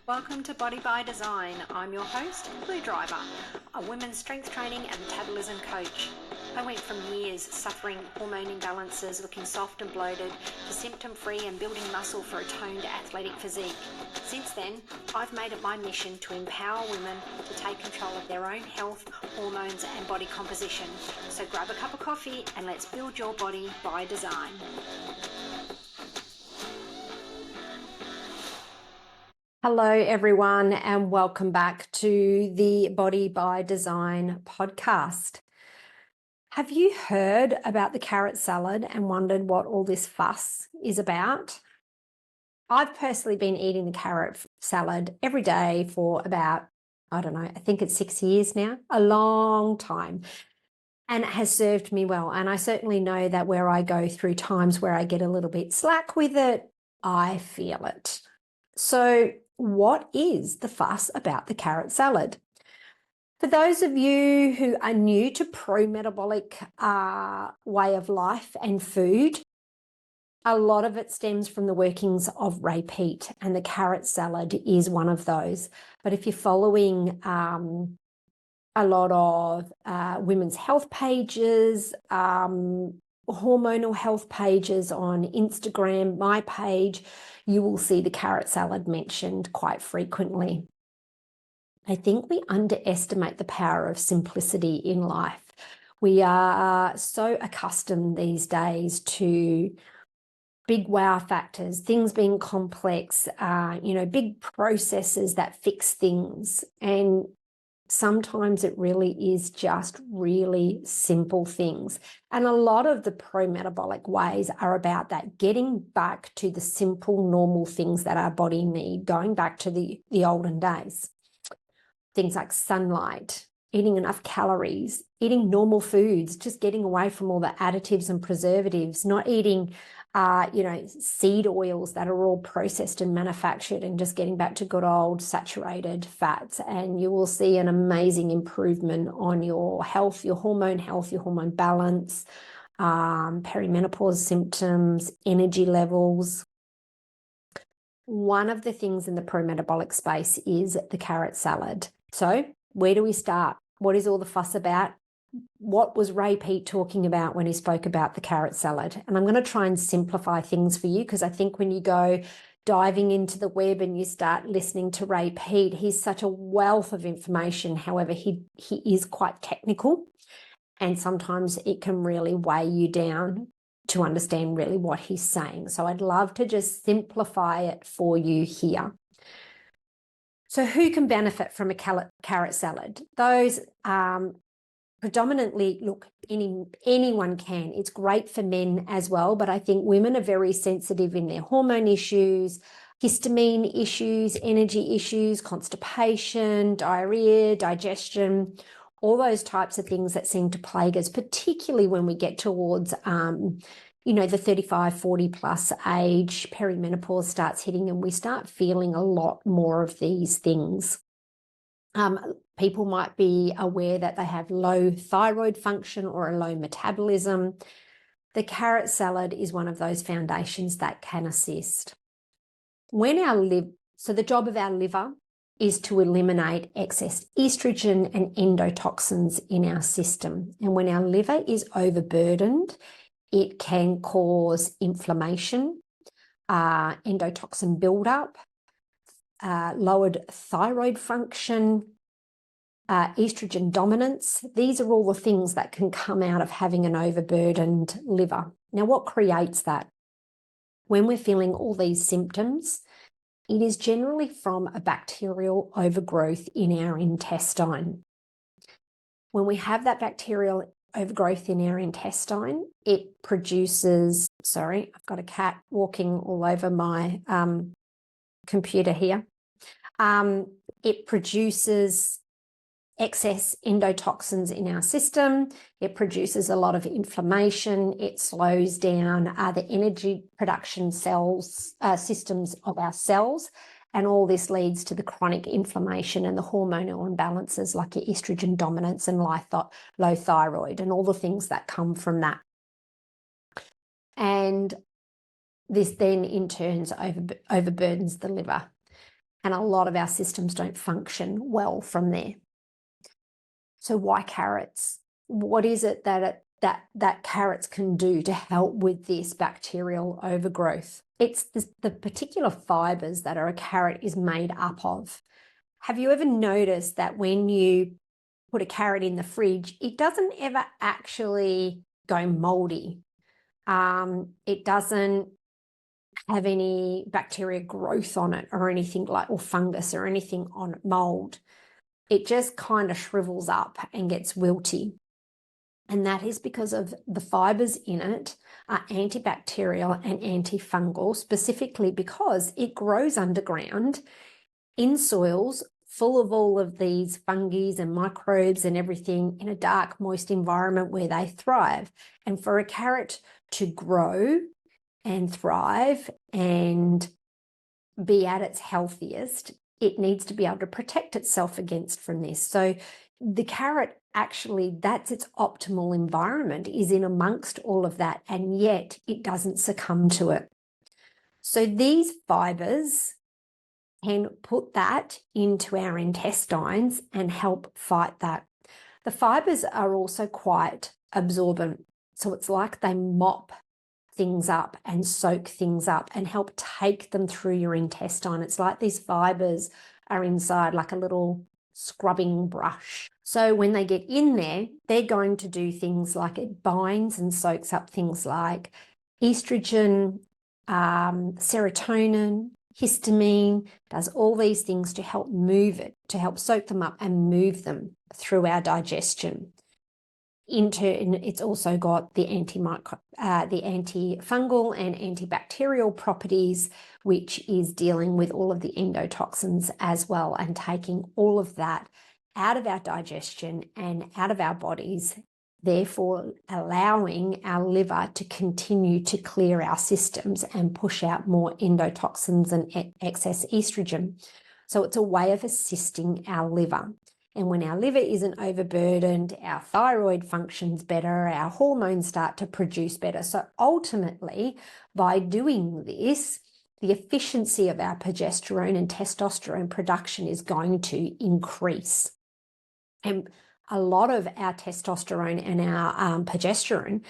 Welcome to Body by Design. I'm your host, Blue Driver, a women's strength training and metabolism coach. I went from years suffering hormone imbalances, looking soft and bloated, to symptom-free and building muscle for a toned athletic physique. Since then, I've made it my mission to empower women to take control of their own health, hormones and body composition. So grab a cup of coffee and let's build your body by design. Hello, everyone, and welcome back to the Body by Design podcast. Have you heard about the carrot salad and wondered what all this fuss is about? I've personally been eating the carrot salad every day for about, I think it's 6 years now, a long time. And it has served me well. And I certainly know that where I go through times where I get a little bit slack with it, I feel it. So what is the fuss about the carrot salad? For those of you who are new to pro-metabolic way of life and food, a lot of it stems from the workings of Ray Peat, and the carrot salad is one of those. But if you're following a lot of women's health pages, hormonal health pages on Instagram, my page, you will see the carrot salad mentioned quite frequently. I think we underestimate the power of simplicity in life. We are so accustomed these days to big wow factors, things being complex, big processes that fix things. And sometimes it really is just really simple things. And a lot of the pro-metabolic ways are about that, getting back to the simple, normal things that our body need, going back to the olden days. Things like sunlight, eating enough calories, eating normal foods, just getting away from all the additives and preservatives, not eating seed oils that are all processed and manufactured, and just getting back to good old saturated fats. And you will see an amazing improvement on your health, your hormone balance, perimenopause symptoms, energy levels. One of the things in the pro-metabolic space is the carrot salad. So where do we start? What is all the fuss about? What was Ray Peat talking about when he spoke about the carrot salad? And I'm going to try and simplify things for you, because I think when you go diving into the web and you start listening to Ray Peat, he's such a wealth of information. However, he is quite technical, and sometimes it can really weigh you down to understand really what he's saying. So I'd love to just simplify it for you here. So who can benefit from a carrot salad? Those predominantly, look, anyone can. It's great for men as well, but I think women are very sensitive in their hormone issues, histamine issues, energy issues, constipation, diarrhea, digestion, all those types of things that seem to plague us, particularly when we get towards the 35, 40 plus age. Perimenopause starts hitting and we start feeling a lot more of these things. People might be aware that they have low thyroid function or a low metabolism. The carrot salad is one of those foundations that can assist. So the job of our liver is to eliminate excess estrogen and endotoxins in our system. And when our liver is overburdened, it can cause inflammation, endotoxin buildup, lowered thyroid function, estrogen dominance. These are all the things that can come out of having an overburdened liver. Now, what creates that? When we're feeling all these symptoms, it is generally from a bacterial overgrowth in our intestine. When we have that bacterial overgrowth in our intestine, it produces, sorry, I've got a cat walking all over my computer here. It produces excess endotoxins in our system. It produces a lot of inflammation. It slows down the energy production systems of our cells. And all this leads to the chronic inflammation and the hormonal imbalances like your estrogen dominance and low thyroid and all the things that come from that. And this then in turn overburdens the liver. and a lot of our systems don't function well from there. So why carrots? What is it that carrots can do to help with this bacterial overgrowth? It's the particular fibers that a carrot is made up of. Have you ever noticed that when you put a carrot in the fridge, it doesn't ever actually go moldy? It doesn't have any bacteria growth on it or anything like, or fungus or anything on it, mold. It just kind of shrivels up and gets wilty. And that is because of the fibers in it are antibacterial and antifungal, specifically because it grows underground in soils full of all of these fungi and microbes and everything in a dark, moist environment where they thrive. And for a carrot to grow and thrive and be at its healthiest, it needs to be able to protect itself against from this. So the carrot, actually, that's its optimal environment, is in amongst all of that, and yet it doesn't succumb to it. So these fibers can put that into our intestines and help fight that. The fibers are also quite absorbent. So it's like they mop things up and soak things up and help take them through your intestine. It's like these fibers are inside like a little scrubbing brush. So when they get in there, they're going to do things like it binds and soaks up things like estrogen, serotonin, histamine, does all these things to help move it, to help soak them up and move them through our digestion. It's also got the antifungal and antibacterial properties, which is dealing with all of the endotoxins as well and taking all of that out of our digestion and out of our bodies, therefore allowing our liver to continue to clear our systems and push out more endotoxins and excess estrogen. So it's a way of assisting our liver. And when our liver isn't overburdened, our thyroid functions better, our hormones start to produce better. So ultimately, by doing this, the efficiency of our progesterone and testosterone production is going to increase. And a lot of our testosterone and our progesterone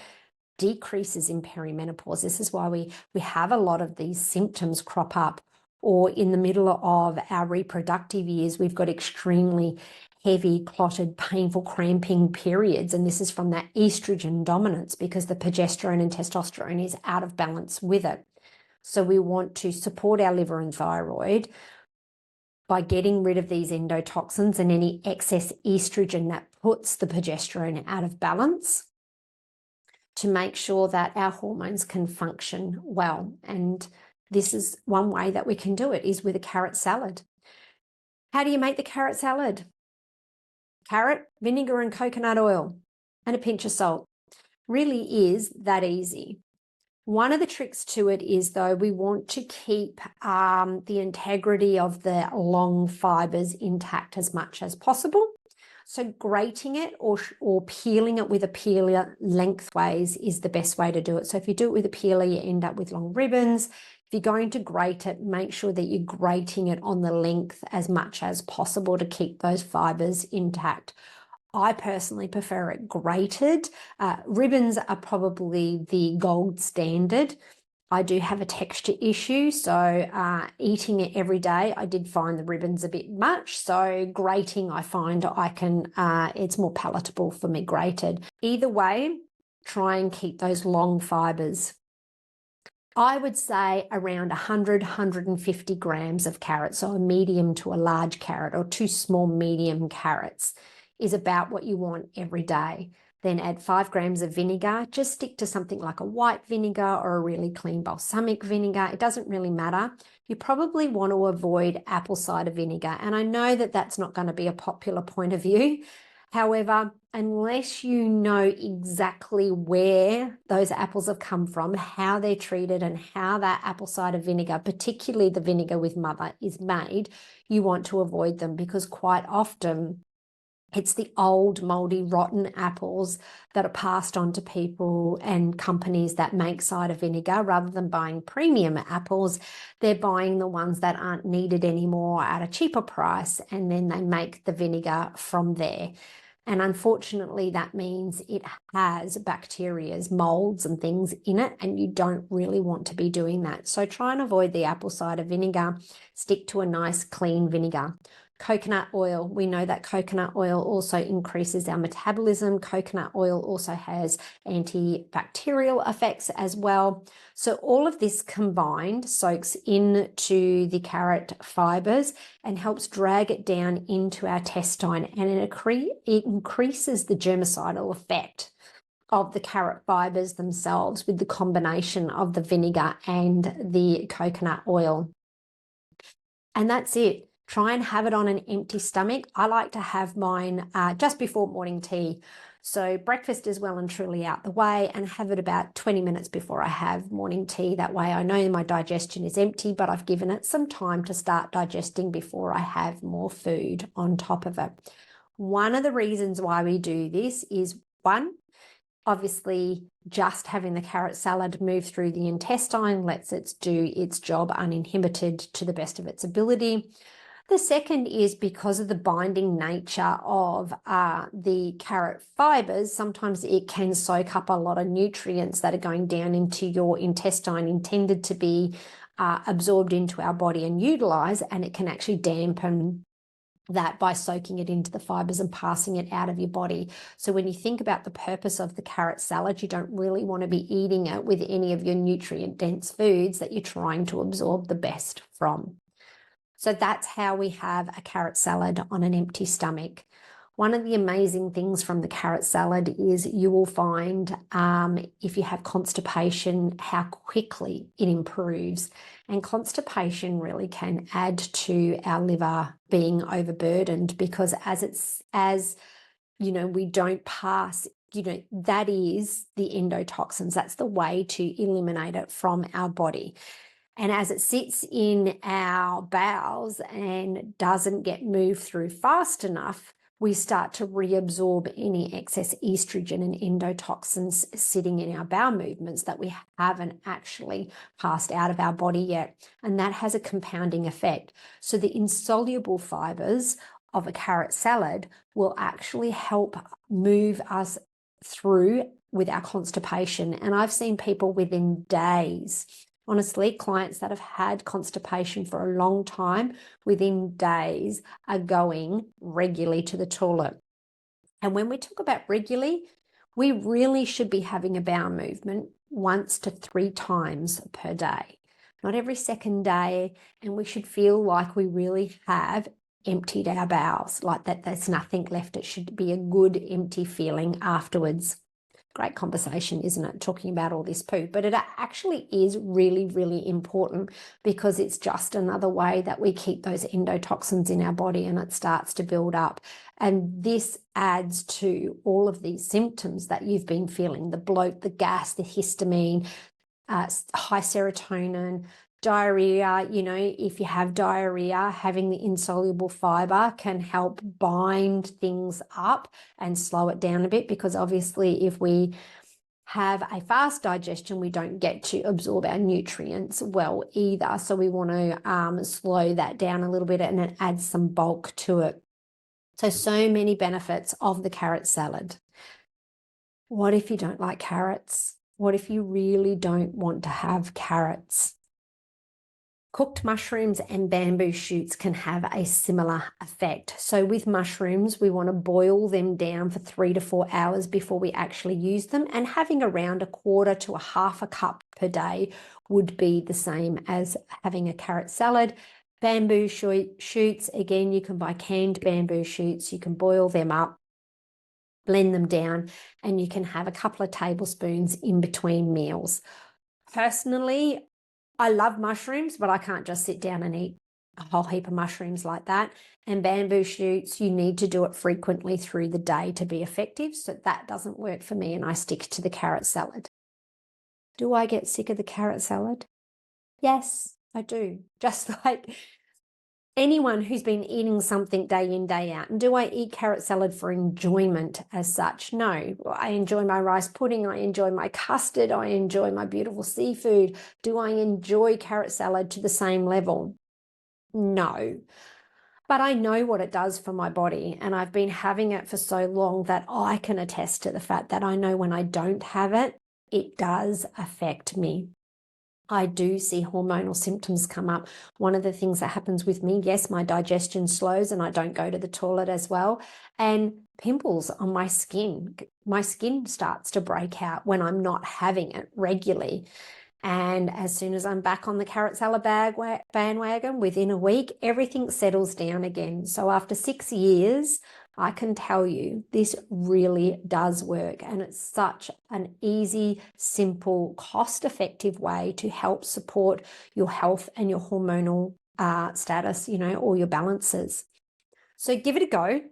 decreases in perimenopause. This is why we have a lot of these symptoms crop up, or in the middle of our reproductive years, we've got extremely heavy, clotted, painful, cramping periods. And this is from that estrogen dominance because the progesterone and testosterone is out of balance with it. So we want to support our liver and thyroid by getting rid of these endotoxins and any excess estrogen that puts the progesterone out of balance, to make sure that our hormones can function well. And this is one way that we can do it, is with a carrot salad. How do you make the carrot salad? Carrot, vinegar and coconut oil and a pinch of salt. Really is that easy. One of the tricks to it is, though, we want to keep the integrity of the long fibers intact as much as possible. So grating it or peeling it with a peeler lengthways is the best way to do it. So if you do it with a peeler, you end up with long ribbons. If you're going to grate it, make sure that you're grating it on the length as much as possible to keep those fibers intact. I personally prefer it grated. Ribbons are probably the gold standard. I do have a texture issue, so eating it every day, I did find the ribbons a bit much. So grating, I find it's more palatable for me grated. Either way, try and keep those long fibers. I would say around 100, 150 grams of carrots, so a medium to a large carrot or 2 small medium carrots is about what you want every day. Then add 5 grams of vinegar. Just stick to something like a white vinegar or a really clean balsamic vinegar. It doesn't really matter. You probably want to avoid apple cider vinegar. And I know that that's not going to be a popular point of view. However, unless you know exactly where those apples have come from, how they're treated, and how that apple cider vinegar, particularly the vinegar with mother, is made, you want to avoid them, because quite often It's the old, moldy, rotten apples that are passed on to people and companies that make cider vinegar. Rather than buying premium apples, they're buying the ones that aren't needed anymore at a cheaper price, and then they make the vinegar from there. And unfortunately, that means it has bacterias, molds and things in it, and you don't really want to be doing that. So try and avoid the apple cider vinegar. Stick to a nice, clean vinegar. Coconut oil. We know that coconut oil also increases our metabolism. Coconut oil also has antibacterial effects as well. So all of this combined soaks into the carrot fibers and helps drag it down into our intestine, and it increases the germicidal effect of the carrot fibers themselves with the combination of the vinegar and the coconut oil. And that's it. Try and have it on an empty stomach. I like to have mine just before morning tea. So breakfast is well and truly out the way, and have it about 20 minutes before I have morning tea. That way I know my digestion is empty, but I've given it some time to start digesting before I have more food on top of it. One of the reasons why we do this is, one, obviously, just having the carrot salad move through the intestine lets it do its job uninhibited to the best of its ability. The second is because of the binding nature of the carrot fibers. Sometimes it can soak up a lot of nutrients that are going down into your intestine, intended to be absorbed into our body and utilized, and it can actually dampen that by soaking it into the fibers and passing it out of your body. So when you think about the purpose of the carrot salad, you don't really want to be eating it with any of your nutrient dense foods that you're trying to absorb the best from. So that's how we have a carrot salad on an empty stomach. One of the amazing things from the carrot salad is you will find if you have constipation, how quickly it improves. And constipation really can add to our liver being overburdened, because as you know, we don't pass, you know, that is the endotoxins. That's the way to eliminate it from our body. And as it sits in our bowels and doesn't get moved through fast enough, we start to reabsorb any excess estrogen and endotoxins sitting in our bowel movements that we haven't actually passed out of our body yet. And that has a compounding effect. So the insoluble fibers of a carrot salad will actually help move us through with our constipation. And I've seen people within days, honestly, clients that have had constipation for a long time, within days are going regularly to the toilet. And when we talk about regularly, we really should be having a bowel movement 1 to 3 times per day, not every second day. And we should feel like we really have emptied our bowels, like that there's nothing left. It should be a good empty feeling afterwards. Great conversation, isn't it? Talking about all this poo, but it actually is really, really important, because it's just another way that we keep those endotoxins in our body, and it starts to build up. And this adds to all of these symptoms that you've been feeling: the bloat, the gas, the histamine, high serotonin, diarrhea. You know, if you have diarrhea, having the insoluble fiber can help bind things up and slow it down a bit, because obviously if we have a fast digestion, we don't get to absorb our nutrients well either. So we want to slow that down a little bit, and it adds some bulk to it. So many benefits of the carrot salad. What if you don't like carrots? What if you really don't want to have carrots? Cooked mushrooms and bamboo shoots can have a similar effect. So with mushrooms, we want to boil them down for 3 to 4 hours before we actually use them. And having around 1/4 to 1/2 cup per day would be the same as having a carrot salad. Bamboo shoots, again, you can buy canned bamboo shoots. You can boil them up, blend them down, and you can have a couple of tablespoons in between meals. Personally, I love mushrooms, but I can't just sit down and eat a whole heap of mushrooms like that. And bamboo shoots, you need to do it frequently through the day to be effective. So that doesn't work for me, and I stick to the carrot salad. Do I get sick of the carrot salad? Yes, I do. Just like anyone who's been eating something day in, day out. And do I eat carrot salad for enjoyment as such? No. I enjoy my rice pudding. I enjoy my custard. I enjoy my beautiful seafood. Do I enjoy carrot salad to the same level? No. But I know what it does for my body, and I've been having it for so long that I can attest to the fact that I know when I don't have it, it does affect me. I do see hormonal symptoms come up. One of the things that happens with me, yes, my digestion slows and I don't go to the toilet as well. And pimples on my skin. My skin starts to break out when I'm not having it regularly. And as soon as I'm back on the carrot salad bandwagon, within a week, everything settles down again. So after 6 years, I can tell you this really does work. And it's such an easy, simple, cost-effective way to help support your health and your hormonal status, all your balances. So give it a go.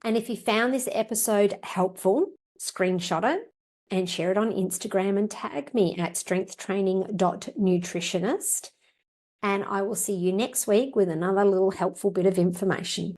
And if you found this episode helpful, screenshot it and share it on Instagram and tag me at strengthtraining.nutritionist. And I will see you next week with another little helpful bit of information.